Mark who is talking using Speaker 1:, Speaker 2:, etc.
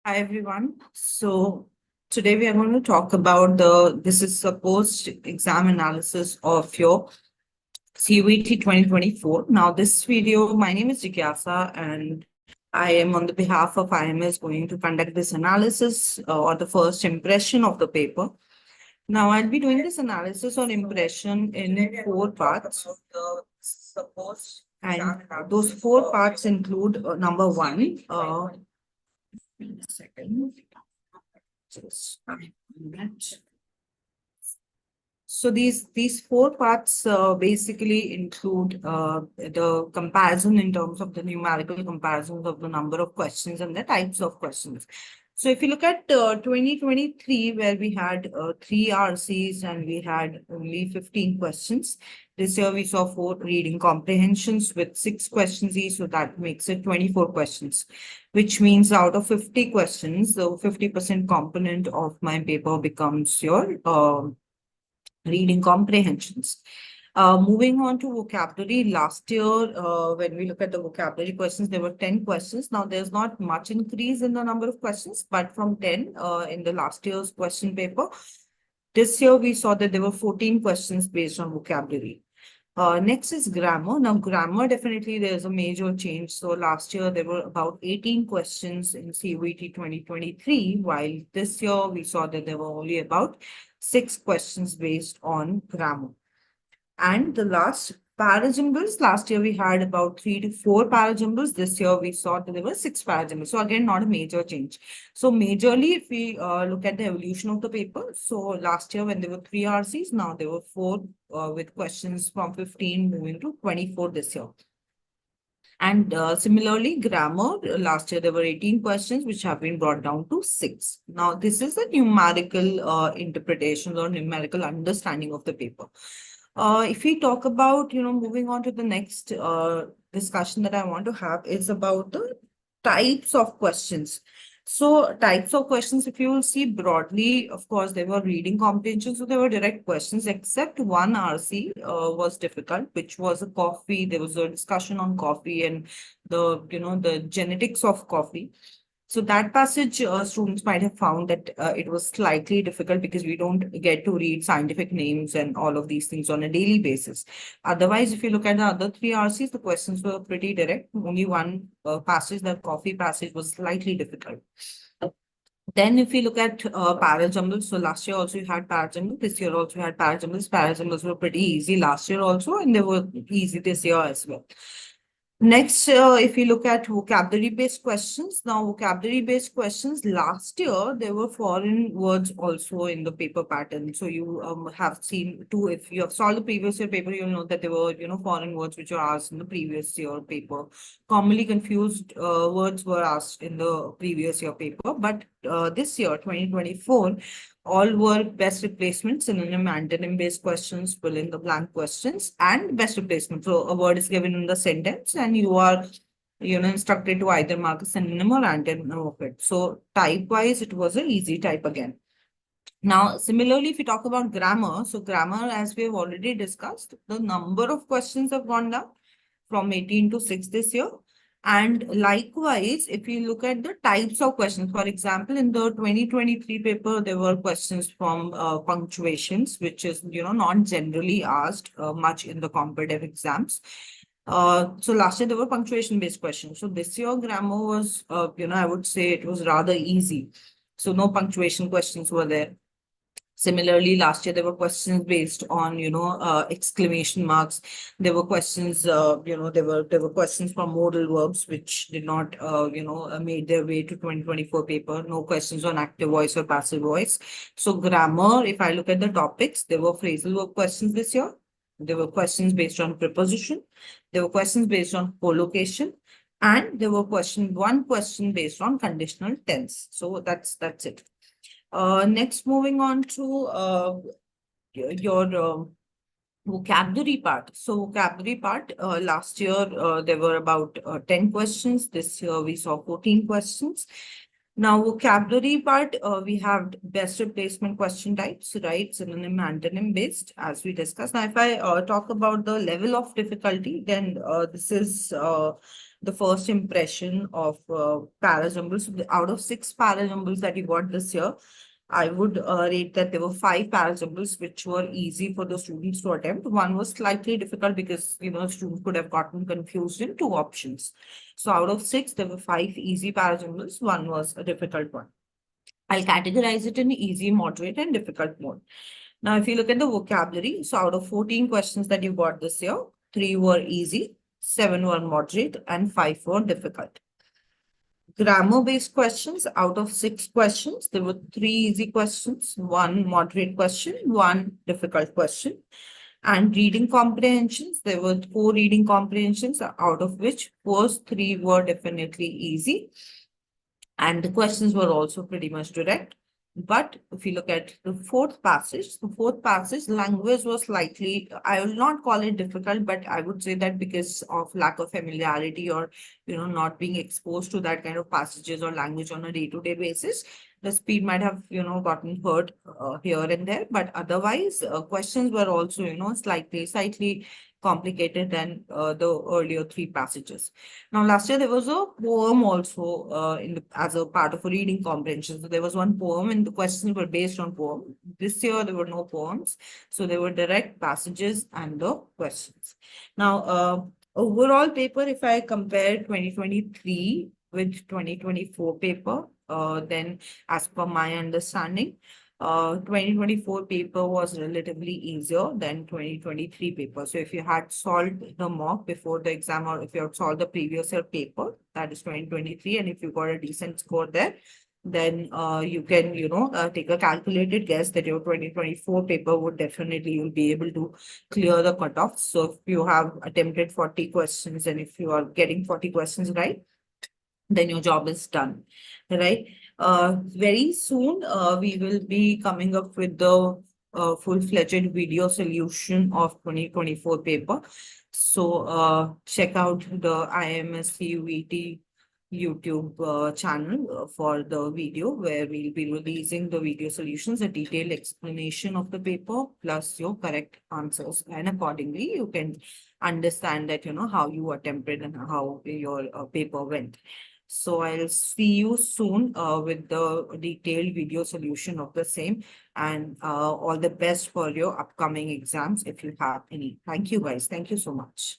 Speaker 1: Hi everyone. So today we are going to talk about this is a post-exam analysis of your CUET 2024. Now this video, my name is Jigyasa and I am on the behalf of IMS going to conduct this analysis or the first impression of the paper. Now I'll be doing this analysis on impression in four parts. And those four parts include number one, second. Just a minute. So these four parts basically include the comparison in terms of the numerical comparisons of the number of questions and the types of questions. So if you look at 2023, where we had three RCs and we had only 15 questions, this year we saw four reading comprehensions with 6 questions each, so that makes it 24 questions, which means out of 50 questions, the 50% component of my paper becomes your reading comprehensions. Moving on to vocabulary, last year, when we look at the vocabulary questions, there were 10 questions. Now, there's not much increase in the number of questions, but from 10 in the last year's question paper, this year we saw that there were 14 questions based on vocabulary. Next is grammar. Now, grammar, definitely there's a major change. So last year there were about 18 questions in CUET 2023, while this year we saw that there were only about 6 questions based on grammar. And the last parajumbles, last year we had about 3 to 4 parajumbles. This year we saw that there were 6 parajumbles. So again, not a major change. So majorly, if we look at the evolution of the paper, so last year when there were 3 RCs, now there were 4 with questions from 15 moving to 24 this year. And similarly, grammar, last year there were 18 questions, which have been brought down to 6. Now, this is a numerical interpretation or numerical understanding of the paper. If we talk about, moving on to the next discussion that I want to have is about the types of questions. So types of questions, if you will see broadly, of course, they were reading comprehension. So they were direct questions, except one RC was difficult, which was a coffee. There was a discussion on coffee and the genetics of coffee. So that passage, students might have found that it was slightly difficult because we don't get to read scientific names and all of these things on a daily basis. Otherwise, if you look at the other 3 RCs, the questions were pretty direct. Only one passage, that coffee passage, was slightly difficult. Then if we look at parajumbles, so last year also you had parajumbles, this year also you had parajumbles. Parajumbles were pretty easy last year also, and they were easy this year as well. Next, if you look at vocabulary-based questions, now vocabulary-based questions, last year, there were foreign words also in the paper pattern. So you have seen two, if you have solved the previous year paper, you'll know that there were, foreign words which were asked in the previous year paper. Commonly confused words were asked in the previous year paper. But this year, 2024, all were best replacements, synonym, antonym-based questions, fill in the blank questions, and best replacement. So a word is given in the sentence, and you are, instructed to either mark a synonym or antonym of it. So type-wise, it was an easy type again. Now, similarly, if we talk about grammar, so grammar, as we have already discussed, the number of questions have gone down from 18 to 6 this year. And likewise, if you look at the types of questions, for example, in the 2023 paper, there were questions from punctuations, which is, not generally asked much in the competitive exams. So last year there were punctuation-based questions. So this year grammar was, I would say it was rather easy. So no punctuation questions were there. Similarly, last year there were questions based on, exclamation marks. There were questions, there were questions from modal verbs which did not, made their way to 2024 paper. No questions on active voice or passive voice. So grammar, if I look at the topics, there were phrasal verb questions this year. There were questions based on preposition. There were questions based on collocation. And there were one question based on conditional tense. So that's it. Next, moving on to your vocabulary part. So vocabulary part, last year there were about 10 questions. This year we saw 14 questions. Now, vocabulary part, we have best replacement question types, right? Synonym, antonym based, as we discussed. Now, if I talk about the level of difficulty, then this is the first impression of parajumbles. So out of 6 parajumbles that you got this year, I would rate that there were 5 parajumbles which were easy for the students to attempt. One was slightly difficult because, students could have gotten confused in 2 options. So out of 6, there were 5 easy parajumbles. One was a difficult one. I'll categorize it in easy, moderate, and difficult mode. Now, if you look at the vocabulary, so out of 14 questions that you got this year, 3 were easy, 7 were moderate, and 5 were difficult. Grammar-based questions, out of 6 questions, there were 3 easy questions, 1 moderate question, 1 difficult question. And reading comprehensions, there were 4 reading comprehensions, out of which first 3 were definitely easy. And the questions were also pretty much direct. But if you look at the fourth passage, language was slightly, I will not call it difficult, but I would say that because of lack of familiarity or, not being exposed to that kind of passages or language on a day-to-day basis, the speed might have, gotten hurt here and there. But otherwise, questions were also, slightly complicated than the earlier 3 passages. Now, last year there was a poem also as a part of a reading comprehension. So there was one poem, and the questions were based on poem. This year there were no poems, so there were direct passages and the questions. Now, overall paper, if I compare 2023 with 2024 paper, then as per my understanding, 2024 paper was relatively easier than 2023 paper. So if you had solved the mock before the exam, or if you had solved the previous year paper, that is 2023, and if you got a decent score there, then you can, take a calculated guess that your 2024 paper would definitely, you'll be able to clear the cutoff. So if you have attempted 40 questions and if you are getting 40 questions right, then your job is done, right? Very soon, we will be coming up with the full-fledged video solution of 2024 paper. So check out the IMS CUET YouTube channel for the video where we'll be releasing the video solutions, a detailed explanation of the paper, plus your correct answers. And accordingly, you can understand that, how you attempted and how your paper went. So I'll see you soon with the detailed video solution of the same, and all the best for your upcoming exams if you have any. Thank you guys. Thank you so much.